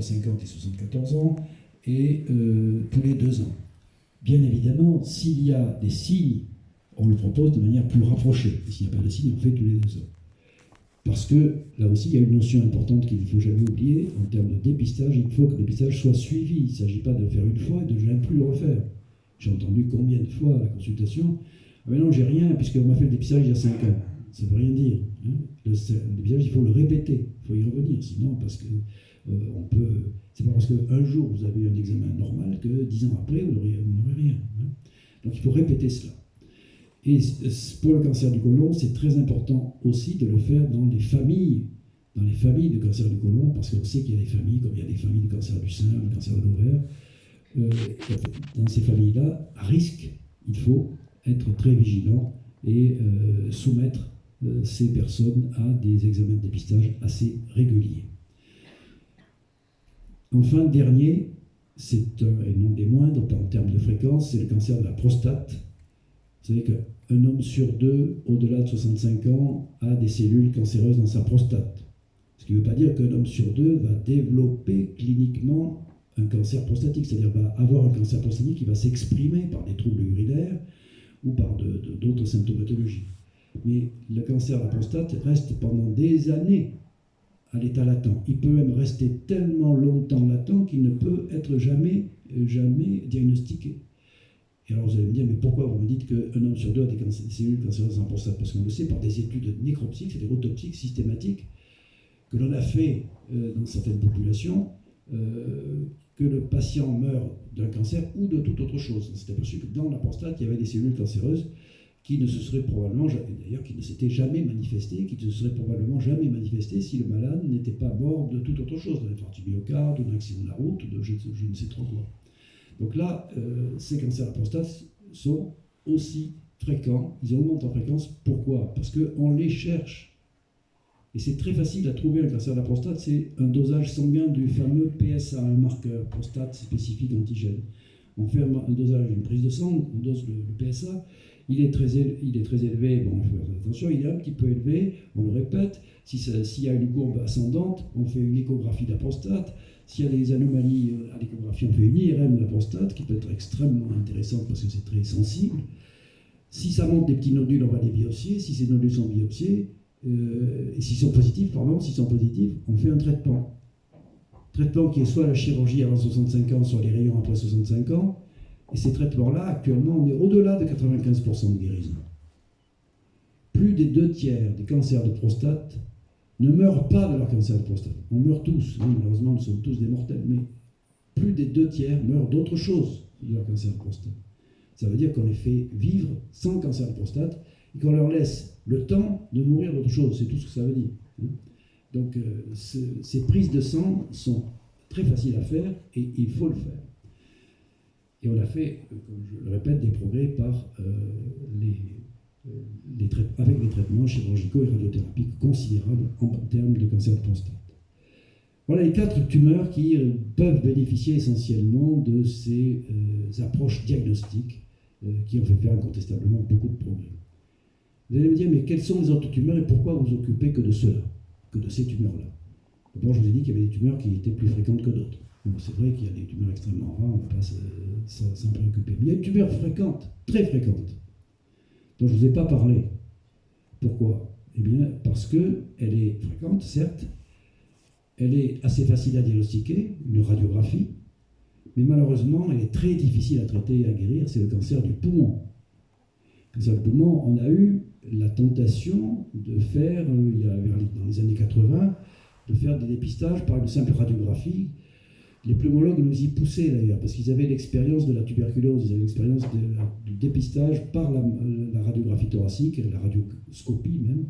50 et 74 ans, et tous les 2 ans. Bien évidemment, s'il y a des signes, on le propose de manière plus rapprochée. Et s'il n'y a pas de signes, on fait tous les 2 ans. Parce que, là aussi, il y a une notion importante qu'il ne faut jamais oublier. En termes de dépistage, il faut que le dépistage soit suivi. Il ne s'agit pas de le faire une fois et de ne jamais plus le refaire. J'ai entendu combien de fois à la consultation « Ah mais non, j'ai rien, puisqu'on m'a fait le dépistage il y a 5 ans. » Ça ne veut rien dire. Hein. Le dépistage, il faut le répéter. Il faut y revenir. Sinon, parce que on peut... C'est pas parce qu'un jour, vous avez eu un examen normal que 10 ans après, vous n'aurez rien. Hein. Donc, il faut répéter cela. Et pour le cancer du côlon, c'est très important aussi de le faire dans les familles de cancer du côlon, parce qu'on sait qu'il y a des familles, comme il y a des familles de cancer du sein, de cancer de l'ovaire. Dans ces familles-là, à risque, il faut être très vigilant et soumettre ces personnes à des examens de dépistage assez réguliers. Enfin, dernier, c'est et non des moindres en termes de fréquence, c'est le cancer de la prostate. Vous savez qu'un homme sur 2, au-delà de 65 ans, a des cellules cancéreuses dans sa prostate. Ce qui ne veut pas dire qu'un homme sur 2 va développer cliniquement un cancer prostatique, c'est-à-dire va avoir un cancer prostatique qui va s'exprimer par des troubles urinaires ou par d'autres symptomatologies. Mais le cancer de la prostate reste pendant des années à l'état latent. Il peut même rester tellement longtemps latent qu'il ne peut être jamais diagnostiqué. Et alors vous allez me dire, mais pourquoi vous me dites qu'un homme sur 2 a des cellules cancéreuses en prostate? Parce qu'on le sait par des études nécropsiques, c'est-à-dire autopsiques systématiques, que l'on a fait dans certaines populations, que le patient meurt d'un cancer ou de toute autre chose. On s'est aperçu que dans la prostate, il y avait des cellules cancéreuses qui ne se seraient probablement, d'ailleurs qui ne s'étaient jamais manifestées, qui ne se seraient probablement jamais manifestées si le malade n'était pas mort de toute autre chose, d'un infarctus du myocarde, ou d'un accident de la route, ou de je ne sais trop quoi. Donc là, ces cancers à la prostate sont aussi fréquents, ils augmentent en fréquence. Pourquoi? Parce qu'on les cherche. Et c'est très facile à trouver un cancer de la prostate, c'est un dosage sanguin du fameux PSA, un marqueur prostate spécifique antigène. On fait un dosage d'une prise de sang, on dose le PSA, il est très élevé, bon, il faut faire attention, il est un petit peu élevé, on le répète, s'il y a une courbe ascendante, on fait une échographie de la prostate, s'il y a des anomalies à l'échographie, on fait une IRM de la prostate, qui peut être extrêmement intéressante parce que c'est très sensible. Si ça monte des petits nodules, on va les biopsier, si ces nodules sont biopsiés, et s'ils sont positifs, on fait un traitement. Traitement qui est soit la chirurgie avant 65 ans, soit les rayons après 65 ans. Et ces traitements-là, actuellement, on est au-delà de 95% de guérison. Plus des 2/3 des cancers de prostate ne meurent pas de leur cancer de prostate. On meurt tous, hein, malheureusement, nous sommes tous des mortels, mais plus des 2/3 meurent d'autre chose de leur cancer de prostate. Ça veut dire qu'on les fait vivre sans cancer de prostate et qu'on leur laisse le temps de mourir d'autre chose. C'est tout ce que ça veut dire. Donc, ces prises de sang sont très faciles à faire et il faut le faire. Et on a fait, comme je le répète, des progrès par avec les traitements chirurgicaux et radiothérapiques considérables en termes de cancer de prostate. Voilà les 4 tumeurs qui peuvent bénéficier essentiellement de ces approches diagnostiques qui ont fait faire incontestablement beaucoup de progrès. Vous allez me dire, mais quelles sont les autres tumeurs et pourquoi vous occupez que de cela, que de ces tumeurs-là? D'abord, je vous ai dit qu'il y avait des tumeurs qui étaient plus fréquentes que d'autres. C'est vrai qu'il y a des tumeurs extrêmement rares, on ne va pas s'en préoccuper. Mais il y a une tumeur fréquente, très fréquente, dont je ne vous ai pas parlé. Pourquoi? Eh bien, parce qu'elle est fréquente, certes, elle est assez facile à diagnostiquer, une radiographie, mais malheureusement, elle est très difficile à traiter et à guérir, c'est le cancer du poumon. Le cancer du poumon, on a eu la tentation de faire, dans les années 80, de faire des dépistages par une simple radiographie. Les pneumologues nous y poussaient d'ailleurs, parce qu'ils avaient l'expérience de la tuberculose, ils avaient l'expérience du dépistage par la radiographie thoracique, la radioscopie même,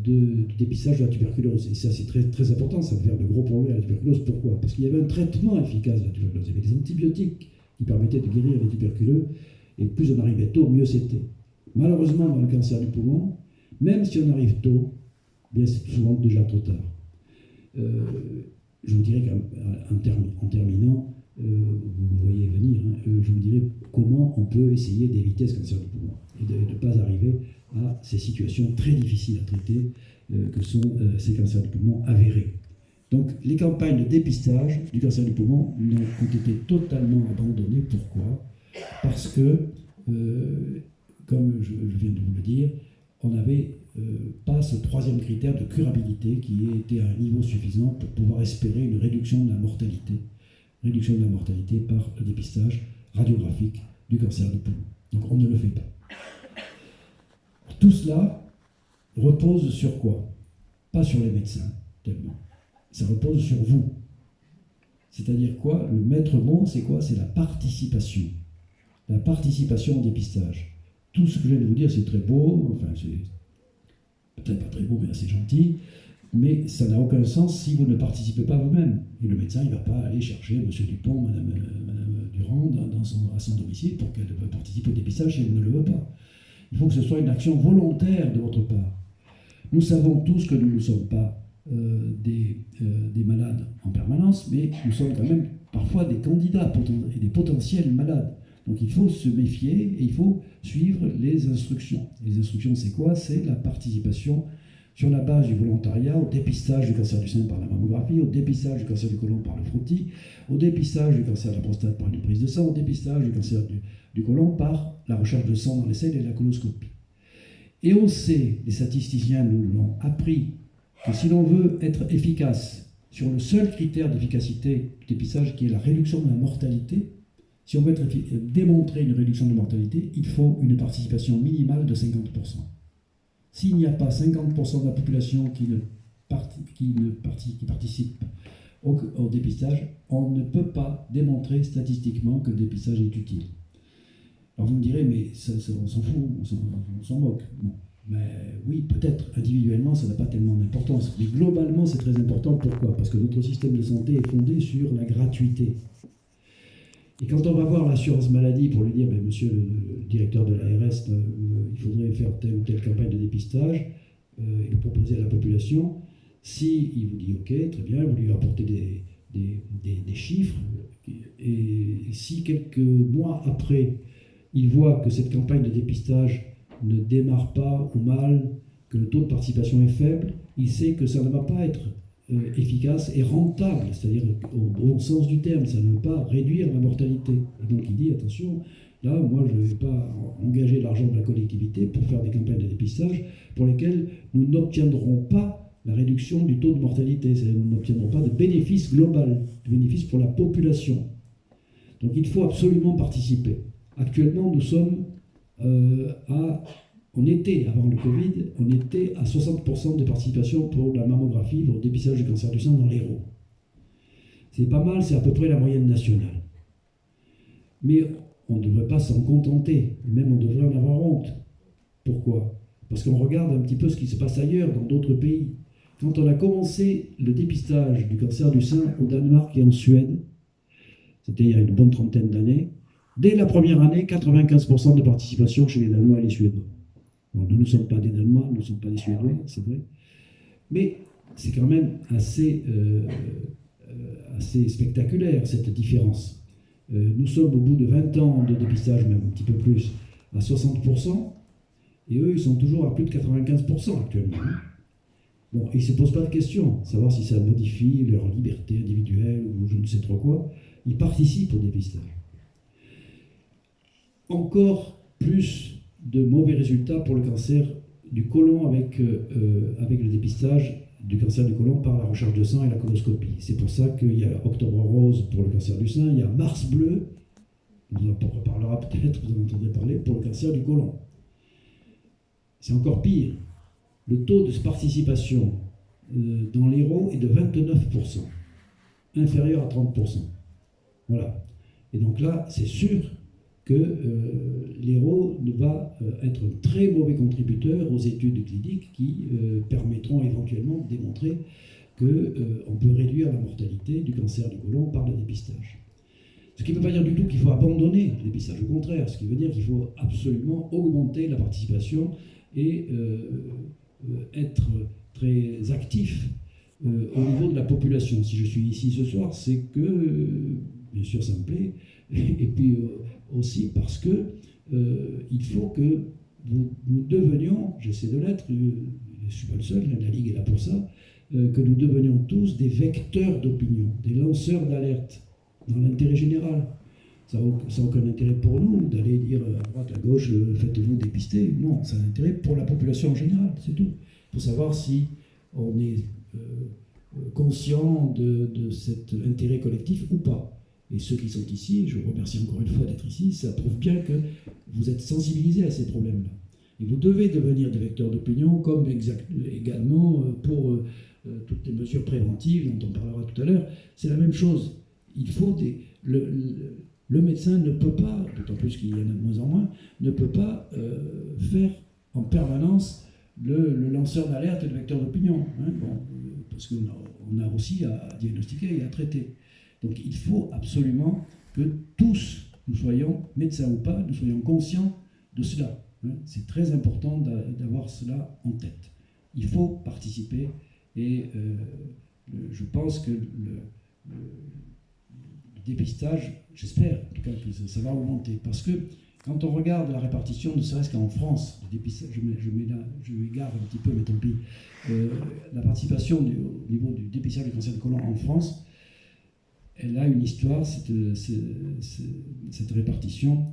du dépistage de la tuberculose. Et ça, c'est très, très important, ça va faire de gros progrès à la tuberculose. Pourquoi? Parce qu'il y avait un traitement efficace de la tuberculose. Il y avait des antibiotiques qui permettaient de guérir les tuberculeux, et plus on arrivait tôt, mieux c'était. Malheureusement, dans le cancer du poumon, même si on arrive tôt, bien c'est souvent déjà trop tard. Je vous dirais qu'en terminant, vous voyez venir, hein, je vous dirais comment on peut essayer d'éviter ce cancer du poumon et de ne pas arriver à ces situations très difficiles à traiter que sont ces cancers du poumon avérés. Donc les campagnes de dépistage du cancer du poumon ont été totalement abandonnées. Pourquoi? Parce que, comme je viens de vous le dire, on n'avait pas ce troisième critère de curabilité qui était à un niveau suffisant pour pouvoir espérer une réduction de la mortalité par le dépistage radiographique du cancer du poumon. Donc on ne le fait pas. Tout cela repose sur quoi? Pas sur les médecins, tellement. Ça repose sur vous. C'est-à-dire quoi? Le maître mot, c'est quoi? C'est la participation. La participation au dépistage. Tout ce que je viens de vous dire, c'est très beau, enfin, c'est peut-être pas très beau, mais assez gentil, mais ça n'a aucun sens si vous ne participez pas vous-même. Et le médecin, il ne va pas aller chercher M. Dupont, Mme Durand à son domicile pour qu'elle participe au dépistage si elle ne le veut pas. Il faut que ce soit une action volontaire de votre part. Nous savons tous que nous ne sommes pas des malades en permanence, mais nous sommes quand même parfois des candidats et des potentiels malades. Donc il faut se méfier et il faut suivre les instructions. Les instructions, c'est quoi? C'est la participation sur la base du volontariat au dépistage du cancer du sein par la mammographie, au dépistage du cancer du côlon par le frottis, au dépistage du cancer de la prostate par une prise de sang, au dépistage du cancer du côlon par la recherche de sang dans les selles et la coloscopie. Et on sait, les statisticiens nous l'ont appris, que si l'on veut être efficace sur le seul critère d'efficacité du dépistage qui est la réduction de la mortalité, si on veut démontrer une réduction de mortalité, il faut une participation minimale de 50%. S'il n'y a pas 50% de la population qui participe au dépistage, on ne peut pas démontrer statistiquement que le dépistage est utile. Alors vous me direz, mais on s'en fout, on s'en moque. Bon. Mais oui, peut-être, individuellement, ça n'a pas tellement d'importance. Mais globalement, c'est très important. Pourquoi? Parce que notre système de santé est fondé sur la gratuité. Et quand on va voir l'assurance maladie pour lui dire, ben, monsieur le directeur de l'ARS, il faudrait faire telle ou telle campagne de dépistage, et le proposer à la population, si il vous dit ok, très bien, vous lui apportez des chiffres, et si quelques mois après, il voit que cette campagne de dépistage ne démarre pas ou mal, que le taux de participation est faible, il sait que ça ne va pas être efficace et rentable, c'est-à-dire au bon sens du terme, ça ne va pas réduire la mortalité. Et donc il dit, attention, là, moi, je ne vais pas engager l'argent de la collectivité pour faire des campagnes de dépistage pour lesquelles nous n'obtiendrons pas la réduction du taux de mortalité, c'est-à-dire nous n'obtiendrons pas de bénéfice global, de bénéfice pour la population. Donc il faut absolument participer. Actuellement, nous sommes on était, avant le Covid, on était à 60% de participation pour la mammographie, pour le dépistage du cancer du sein dans l'Hérault. C'est pas mal, c'est à peu près la moyenne nationale. Mais on ne devrait pas s'en contenter, même on devrait en avoir honte. Pourquoi? Parce qu'on regarde un petit peu ce qui se passe ailleurs, dans d'autres pays. Quand on a commencé le dépistage du cancer du sein au Danemark et en Suède, c'était il y a une bonne trentaine d'années, dès la première année, 95% de participation chez les Danois et les Suédois. Alors, nous ne sommes pas des Danois, nous ne sommes pas des Suédois, c'est vrai. Mais c'est quand même assez spectaculaire, cette différence. Nous sommes au bout de 20 ans de dépistage, même un petit peu plus, à 60%, et eux, ils sont toujours à plus de 95% actuellement. Bon, ils ne se posent pas de questions, savoir si ça modifie leur liberté individuelle ou je ne sais trop quoi. Ils participent au dépistage. Encore plus de mauvais résultats pour le cancer du côlon avec le dépistage du cancer du côlon par la recherche de sang et la coloscopie. C'est pour ça qu'il y a Octobre Rose pour le cancer du sein, il y a Mars Bleu, on en reparlera peut-être, vous en entendrez parler, pour le cancer du côlon. C'est encore pire. Le taux de participation dans l'Hérault est de 29%, inférieur à 30%. Voilà. Et donc là, c'est sûr que l'Hérault va être un très mauvais contributeur aux études cliniques qui permettront éventuellement de démontrer qu'on peut réduire la mortalité du cancer du côlon par le dépistage. Ce qui ne veut pas dire du tout qu'il faut abandonner le dépistage, au contraire, ce qui veut dire qu'il faut absolument augmenter la participation et être très actif au niveau de la population. Si je suis ici ce soir, c'est que, bien sûr, ça me plaît, et puis aussi parce que il faut que nous devenions, j'essaie de l'être, je ne suis pas le seul, la Ligue est là pour ça, que nous devenions tous des vecteurs d'opinion, des lanceurs d'alerte dans l'intérêt général. Ça n'a aucun intérêt pour nous d'aller dire à droite, à gauche, faites-vous dépister. Non, ça a un intérêt pour la population en général, c'est tout. Il faut savoir si on est conscient de cet intérêt collectif ou pas. Et ceux qui sont ici, je vous remercie encore une fois d'être ici, ça prouve bien que vous êtes sensibilisés à ces problèmes-là. Et vous devez devenir des vecteurs d'opinion, comme également pour toutes les mesures préventives dont on parlera tout à l'heure. C'est la même chose. Il faut le médecin ne peut pas, d'autant plus qu'il y en a de moins en moins, ne peut pas faire en permanence le lanceur d'alerte et le vecteur d'opinion. Hein, bon, parce qu'on a aussi à diagnostiquer et à traiter. Donc il faut absolument que tous, nous soyons médecins ou pas, nous soyons conscients de cela. Hein. C'est très important d'avoir cela en tête. Il faut participer et je pense que le dépistage, j'espère en tout cas que ça va augmenter. Parce que quand on regarde la répartition, ne serait-ce qu'en France, le dépistage, je m'égare un petit peu, mais tant pis, la participation au niveau du dépistage du cancer du côlon en France, elle a une histoire, cette répartition.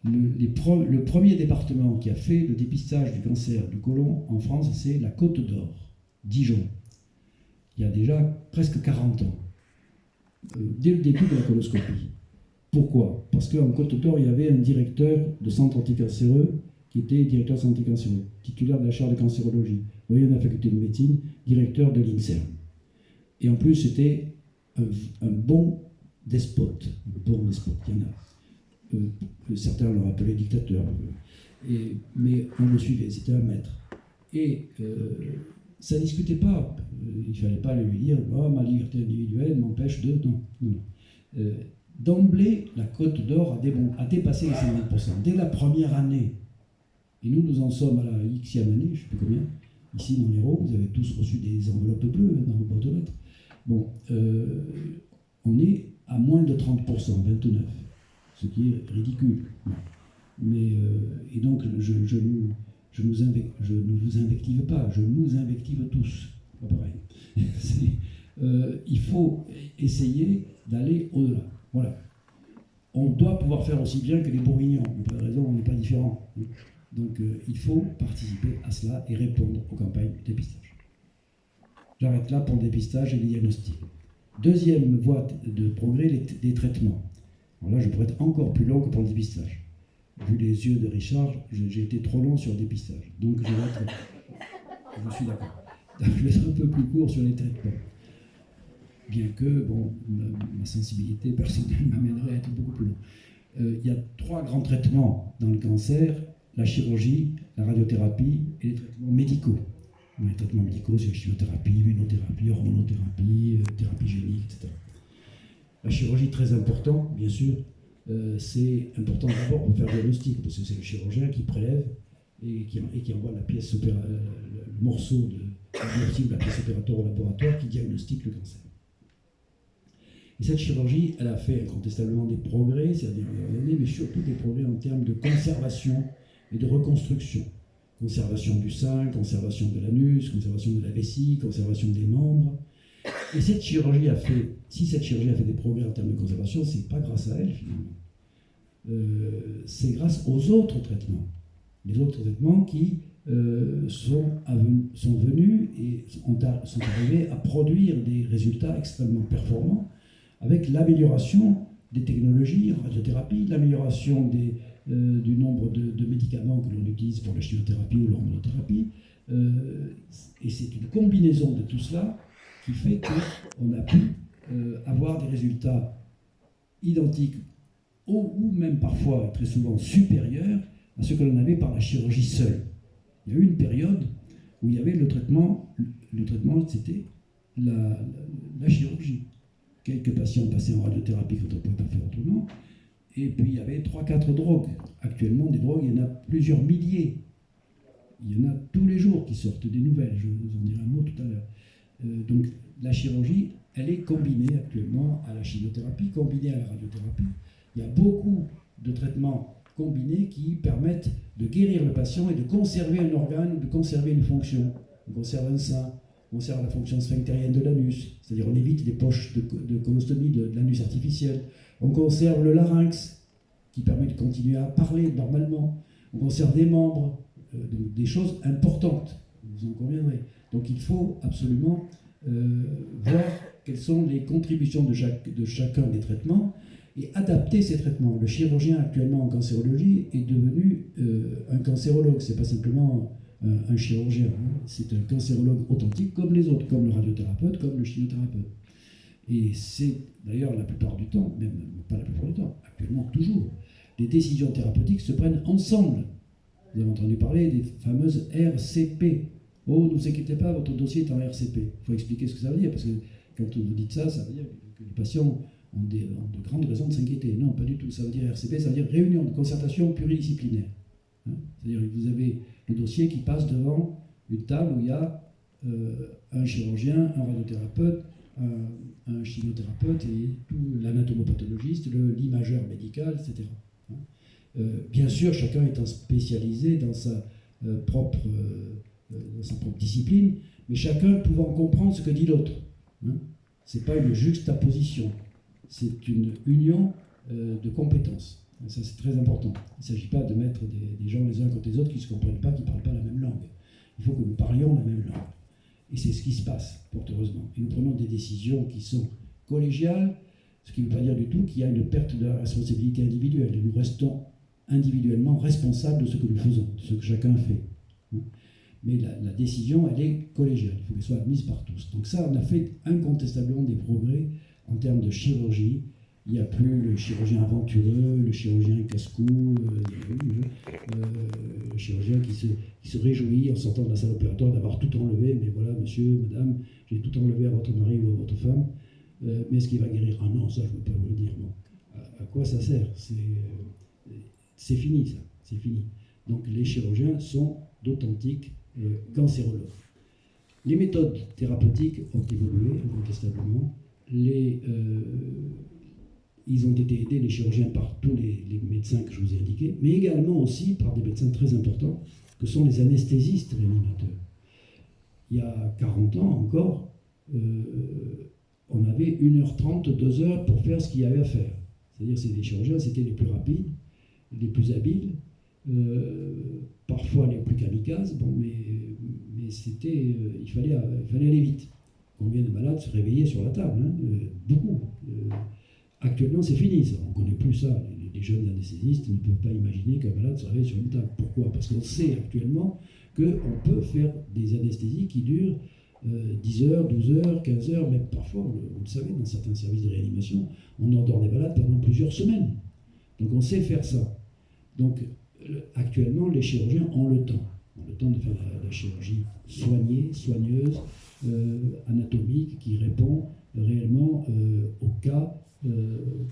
Le premier département qui a fait le dépistage du cancer du côlon en France, c'est la Côte d'Or, Dijon. Il y a déjà presque 40 ans, dès le début de la coloscopie. Pourquoi? Parce qu'en Côte d'Or, il y avait un directeur de centre anticancéreux qui était directeur de centre anticancéreux, titulaire de la chaire de cancérologie, voyez, dans la faculté de médecine, directeur de l'INSERM. Et en plus, c'était un bon despote. Il y en a. Certains l'ont appelé dictateur. Mais on le suivait, c'était un maître. Et ça ne discutait pas. Il ne fallait pas lui dire oh, ma liberté individuelle m'empêche de. Non, non, non. D'emblée, la Côte d'Or a dépassé les 50%. Dès la première année. Et nous en sommes à la Xème année, je ne sais plus combien. Ici, dans l'Hérault, vous avez tous reçu des enveloppes bleues dans vos boîtes aux lettres. Bon, on est à moins de 30%, 29%, ce qui est ridicule. Mais, et donc, je ne vous invective pas, je nous invective tous. Pas pareil. Il faut essayer d'aller au-delà. Voilà. On doit pouvoir faire aussi bien que les Bourguignons. Il n'y a pas de raison, on n'est pas différents. Donc, il faut participer à cela et répondre aux campagnes de dépistage. J'arrête là pour le dépistage et les diagnostics. Deuxième voie de progrès, les traitements. Alors là, je pourrais être encore plus long que pour le dépistage. Vu les yeux de Richard, j'ai été trop long sur le dépistage. Donc, je suis d'accord. Je vais être un peu plus court sur les traitements. Bien que, bon, ma sensibilité personnelle m'amènerait à être beaucoup plus long. Il y a 3 grands traitements dans le cancer, la chirurgie, la radiothérapie et les traitements médicaux. Les traitements médicaux, c'est la chimiothérapie, l'immunothérapie, hormonothérapie, thérapie génique, etc. La chirurgie, très important, bien sûr. C'est important d'abord pour faire le diagnostic, parce que c'est le chirurgien qui prélève et qui envoie la pièce le morceau de la pièce opératoire au laboratoire qui diagnostique le cancer. Et cette chirurgie, elle a fait incontestablement des progrès ces dernières années, mais surtout des progrès en termes de conservation et de reconstruction. Conservation du sein, conservation de l'anus, conservation de la vessie, conservation des membres. Et cette chirurgie si cette chirurgie a fait des progrès en termes de conservation, c'est pas grâce à elle finalement. C'est grâce aux autres traitements. Les autres traitements qui sont venus et sont arrivés à produire des résultats extrêmement performants avec l'amélioration des technologies en radiothérapie, l'amélioration du nombre de médicaments que l'on utilise pour la chimiothérapie ou l'hormonothérapie. Et c'est une combinaison de tout cela qui fait qu'on a pu avoir des résultats identiques ou même parfois et très souvent supérieurs à ce que l'on avait par la chirurgie seule. Il y a eu une période où il y avait le traitement c'était la chirurgie. Quelques patients passaient en radiothérapie quand on ne pouvait pas faire autrement. Et puis il y avait 3-4 drogues. Actuellement, des drogues, il y en a plusieurs milliers. Il y en a tous les jours qui sortent des nouvelles. Je vous en dirai un mot tout à l'heure. Donc la chirurgie, elle est combinée actuellement à la chimiothérapie, combinée à la radiothérapie. Il y a beaucoup de traitements combinés qui permettent de guérir le patient et de conserver un organe, de conserver une fonction. On conserve un sein, On conserve la fonction sphinctérienne de l'anus, c'est-à-dire on évite les poches de colostomie de l'anus artificiel. On conserve le larynx, qui permet de continuer à parler normalement. On conserve des membres, donc des choses importantes, vous en conviendrez. Donc il faut absolument voir quelles sont les contributions de chacun des traitements et adapter ces traitements. Le chirurgien actuellement en cancérologie est devenu un cancérologue, c'est pas simplement un chirurgien, hein. C'est un cancérologue authentique comme les autres, comme le radiothérapeute, comme le chimiothérapeute. Et c'est d'ailleurs la plupart du temps, même pas la plupart du temps, actuellement toujours, les décisions thérapeutiques se prennent ensemble. Vous avez entendu parler des fameuses RCP. Oh, ne vous inquiétez pas, votre dossier est en RCP. Il faut expliquer ce que ça veut dire, parce que quand vous dites ça, ça veut dire que les patients ont de grandes raisons de s'inquiéter. Non, pas du tout. Ça veut dire RCP, ça veut dire réunion de concertation pluridisciplinaire. Hein, c'est-à-dire que vous avez le dossier qui passe devant une table où il y a un chirurgien, un radiothérapeute, un chimiothérapeute et tout l'anatomopathologiste, l'imageur médical, etc. Bien sûr, chacun étant spécialisé dans sa propre discipline, mais chacun pouvant comprendre ce que dit l'autre. Hein. Ce n'est pas une juxtaposition, c'est une union de compétences. Ça, c'est très important. Il ne s'agit pas de mettre des gens les uns côté des autres qui ne se comprennent pas, qui ne parlent pas la même langue. Il faut que nous parlions la même langue. Et c'est ce qui se passe, fort heureusement. Et nous prenons des décisions qui sont collégiales, ce qui ne veut pas dire du tout qu'il y a une perte de la responsabilité individuelle. Et nous restons individuellement responsables de ce que nous faisons, de ce que chacun fait. Mais la décision, elle est collégiale. Il faut qu'elle soit admise par tous. Donc ça, on a fait incontestablement des progrès en termes de chirurgie. Il n'y a plus le chirurgien aventureux, le chirurgien casse-cou, le chirurgien qui se réjouit en sortant de la salle opératoire d'avoir tout enlevé. Mais voilà, monsieur, madame, j'ai tout enlevé à votre mari ou à votre femme. Mais est-ce qu'il va guérir? Ah non, ça, je ne veux pas vous le dire. Bon. À quoi ça sert? C'est fini, ça. C'est fini. Donc les chirurgiens sont d'authentiques cancérologues. Les méthodes thérapeutiques ont évolué incontestablement. Ils ont été aidés, les chirurgiens, par tous les médecins que je vous ai indiqués, mais également aussi par des médecins très importants, que sont les anesthésistes réanimateurs. Il y a 40 ans encore, on avait 1h30, 2 heures pour faire ce qu'il y avait à faire. C'est-à-dire que les chirurgiens, c'était les plus rapides, les plus habiles, parfois les plus kamikazes, bon, mais c'était, il fallait aller vite. Combien de malades se réveillaient sur la table, hein, beaucoup. Actuellement, c'est fini, ça. On ne connaît plus ça. Les jeunes anesthésistes ne peuvent pas imaginer qu'un malade se réveille sur une table. Pourquoi? Parce qu'on sait actuellement qu'on peut faire des anesthésies qui durent 10 heures, 12 heures, 15 heures, même parfois, vous le savez, dans certains services de réanimation, on endort des malades pendant plusieurs semaines. Donc on sait faire ça. Donc actuellement, les chirurgiens ont le temps. Ont le temps de faire la chirurgie soignée, soigneuse, anatomique, qui répond réellement au cas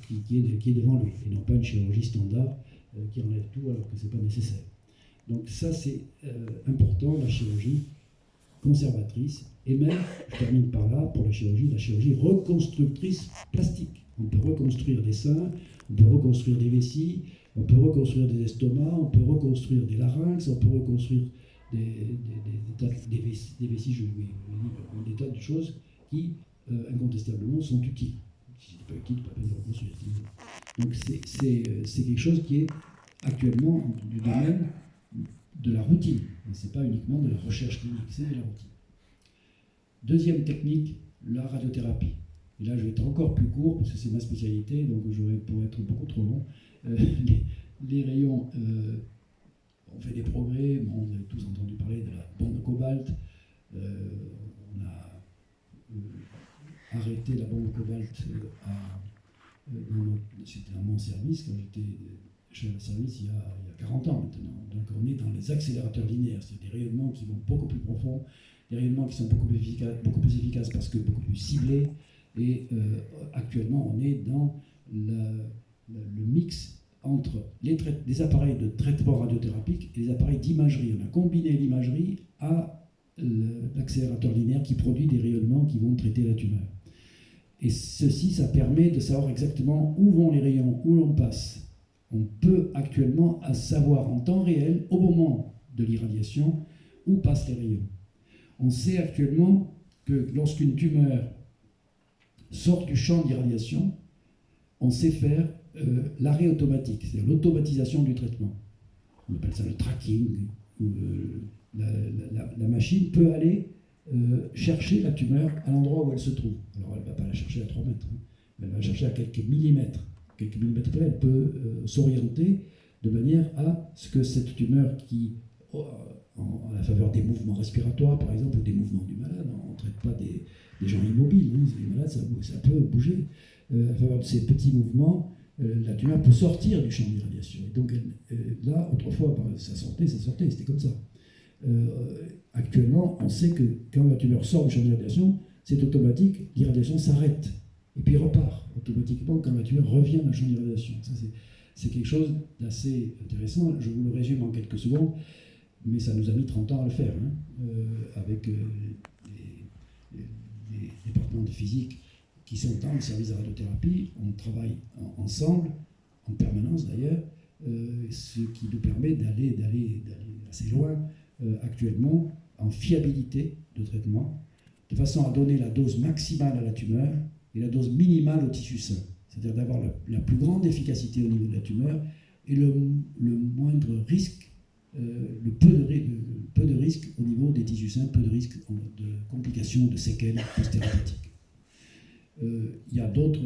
qui est devant lui, et non pas une chirurgie standard qui enlève tout alors que ce n'est pas nécessaire. Donc ça, c'est important, la chirurgie conservatrice, et même, je termine par là, pour la chirurgie reconstructrice plastique. On peut reconstruire des seins, on peut reconstruire des vessies, on peut reconstruire des estomacs, on peut reconstruire des larynx, on peut reconstruire des vessies, je vais dire, des tas de choses qui, incontestablement, sont utiles. Si ce n'est pas utile, pas besoin de reconstruire. Donc c'est quelque chose qui est actuellement du domaine de la routine. Ce n'est pas uniquement de la recherche clinique, c'est de la routine. Deuxième technique, la radiothérapie. Et là, je vais être encore plus court, parce que c'est ma spécialité, donc j'aurais pour être beaucoup trop long. Les rayons, on fait des progrès. Bon, vous avez tous entendu parler de la bombe de cobalt. On a arrêté la bombe de cobalt c'était à mon service, quand j'étais chez le service il y a 40 ans maintenant. Donc on est dans les accélérateurs linéaires, c'est des rayonnements qui vont beaucoup plus profond, des rayonnements qui sont beaucoup plus efficaces parce que beaucoup plus ciblés. Et actuellement, on est dans le mix entre les appareils de traitement radiothérapique et les appareils d'imagerie. On a combiné l'imagerie à l'accélérateur linéaire qui produit des rayonnements qui vont traiter la tumeur. Et ceci, ça permet de savoir exactement où vont les rayons, où l'on passe. On peut actuellement savoir en temps réel, au moment de l'irradiation, où passent les rayons. On sait actuellement que lorsqu'une tumeur sort du champ d'irradiation, on sait faire l'arrêt automatique, c'est-à-dire l'automatisation du traitement. On appelle ça le tracking. La machine peut aller chercher la tumeur à l'endroit où elle se trouve. Alors elle ne va pas la chercher à 3 mètres, hein, mais elle va la chercher à quelques millimètres. Quelques millimètres près, elle peut s'orienter de manière à ce que cette tumeur qui, à la faveur des mouvements respiratoires par exemple, ou des mouvements du malade, on ne traite pas des gens immobiles, hein, les malades ça peut bouger, à la faveur de ces petits mouvements, la tumeur peut sortir du champ d'irradiation. Et donc là, autrefois, ça sortait, c'était comme ça. Actuellement, on sait que quand la tumeur sort du champ d'irradiation, c'est automatique, l'irradiation s'arrête et puis repart automatiquement quand la tumeur revient dans le champ d'irradiation. C'est quelque chose d'assez intéressant. Je vous le résume en quelques secondes, mais ça nous a mis 30 ans à le faire, hein, avec les départements de physique qui sont dans le service de radiothérapie. On travaille ensemble, en permanence d'ailleurs, ce qui nous permet d'aller assez loin actuellement en fiabilité de traitement, de façon à donner la dose maximale à la tumeur et la dose minimale au tissu sain. C'est-à-dire d'avoir la plus grande efficacité au niveau de la tumeur et le moindre risque, peu de risque au niveau des tissus sains, peu de risque de complications, de séquelles post-thérapeutiques. Il y a d'autres